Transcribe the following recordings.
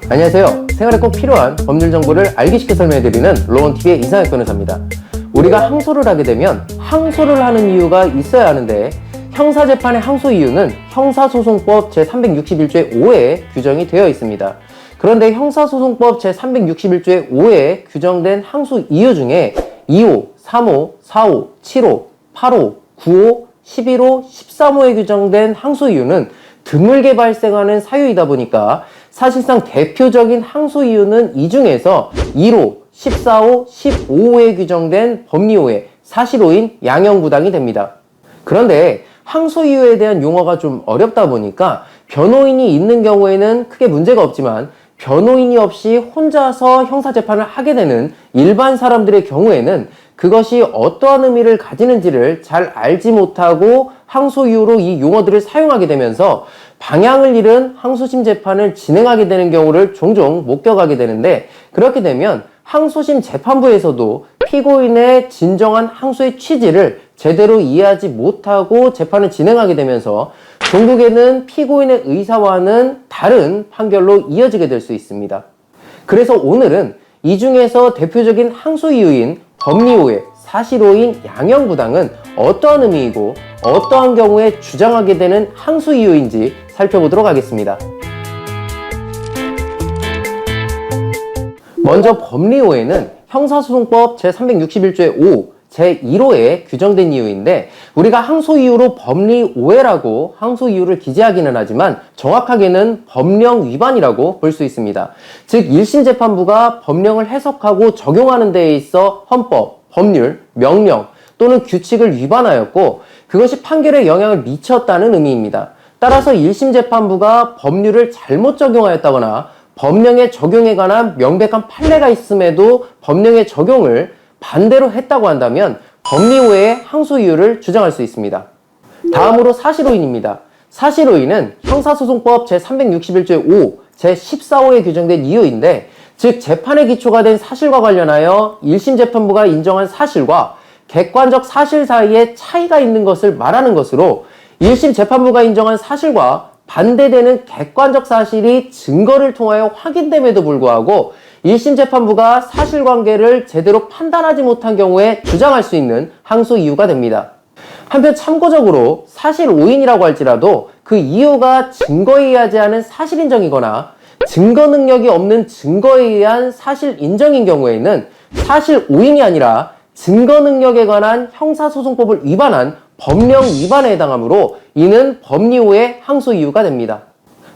안녕하세요. 생활에 꼭 필요한 법률 정보를 알기 쉽게 설명해드리는 로원TV의 이상혁 변호사입니다. 우리가 항소를 하게 되면 항소를 하는 이유가 있어야 하는데 형사재판의 항소 이유는 형사소송법 제361조의 5회에 규정이 되어 있습니다. 그런데 형사소송법 제361조의 5회에 규정된 항소 이유 중에 2호, 3호, 4호, 7호, 8호, 9호, 11호, 13호에 규정된 항소 이유는 드물게 발생하는 사유이다 보니까 사실상 대표적인 항소 이유는 이 중에서 1호, 14호, 15호에 규정된 법리호의 사실호인 양형부당이 됩니다. 그런데 항소 이유에 대한 용어가 좀 어렵다 보니까 변호인이 있는 경우에는 크게 문제가 없지만 변호인이 없이 혼자서 형사재판을 하게 되는 일반 사람들의 경우에는 그것이 어떠한 의미를 가지는지를 잘 알지 못하고 항소 이유로 이 용어들을 사용하게 되면서 방향을 잃은 항소심 재판을 진행하게 되는 경우를 종종 목격하게 되는데, 그렇게 되면 항소심 재판부에서도 피고인의 진정한 항소의 취지를 제대로 이해하지 못하고 재판을 진행하게 되면서 종국에는 피고인의 의사와는 다른 판결로 이어지게 될 수 있습니다. 그래서 오늘은 이 중에서 대표적인 항소 이유인 법리호의 사실호인 양형부당은 어떠한 의미이고 어떠한 경우에 주장하게 되는 항소 이유인지 살펴보도록 하겠습니다. 먼저 법리호에는 형사소송법 제361조의 5, 제1호에 규정된 이유인데, 우리가 항소 이유로 법리오해라고 항소 이유를 기재하기는 하지만 정확하게는 법령 위반이라고 볼 수 있습니다. 즉 1심 재판부가 법령을 해석하고 적용하는 데에 있어 헌법, 법률, 명령 또는 규칙을 위반하였고 그것이 판결에 영향을 미쳤다는 의미입니다. 따라서 1심 재판부가 법률을 잘못 적용하였다거나 법령의 적용에 관한 명백한 판례가 있음에도 법령의 적용을 반대로 했다고 한다면 법리호의 항소 이유를 주장할 수 있습니다. 다음으로 사실호인입니다. 사실호인은 형사소송법 제361조의 5, 제14호에 규정된 이유인데, 즉 재판의 기초가 된 사실과 관련하여 1심 재판부가 인정한 사실과 객관적 사실 사이에 차이가 있는 것을 말하는 것으로 1심 재판부가 인정한 사실과 반대되는 객관적 사실이 증거를 통하여 확인됨에도 불구하고 1심 재판부가 사실관계를 제대로 판단하지 못한 경우에 주장할 수 있는 항소 이유가 됩니다. 한편 참고적으로 사실오인이라고 할지라도 그 이유가 증거에 의하지 않은 사실인정이거나 증거 능력이 없는 증거에 의한 사실인정인 경우에는 사실오인이 아니라 증거 능력에 관한 형사소송법을 위반한 법령 위반에 해당하므로 이는 법리호의 항소 이유가 됩니다.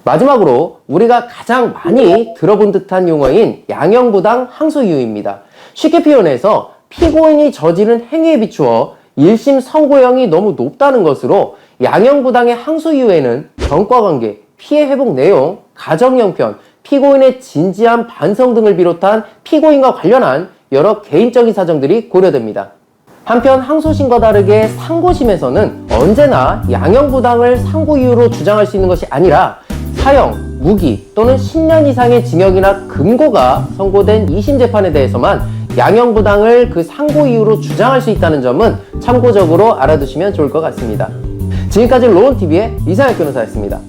마지막으로 우리가 가장 많이 들어본 듯한 용어인 양형부당 항소 이유입니다. 쉽게 표현해서 피고인이 저지른 행위에 비추어 1심 선고형이 너무 높다는 것으로 양형부당의 항소 이유에는 전과관계, 피해 회복 내용, 가정 형편, 피고인의 진지한 반성 등을 비롯한 피고인과 관련한 여러 개인적인 사정들이 고려됩니다. 한편 항소심과 다르게 상고심에서는 언제나 양형부당을 상고 이유로 주장할 수 있는 것이 아니라 사형, 무기 또는 10년 이상의 징역이나 금고가 선고된 2심 재판에 대해서만 양형부당을 그 상고 이유로 주장할 수 있다는 점은 참고적으로 알아두시면 좋을 것 같습니다. 지금까지 로원TV의 이상혁 변호사였습니다.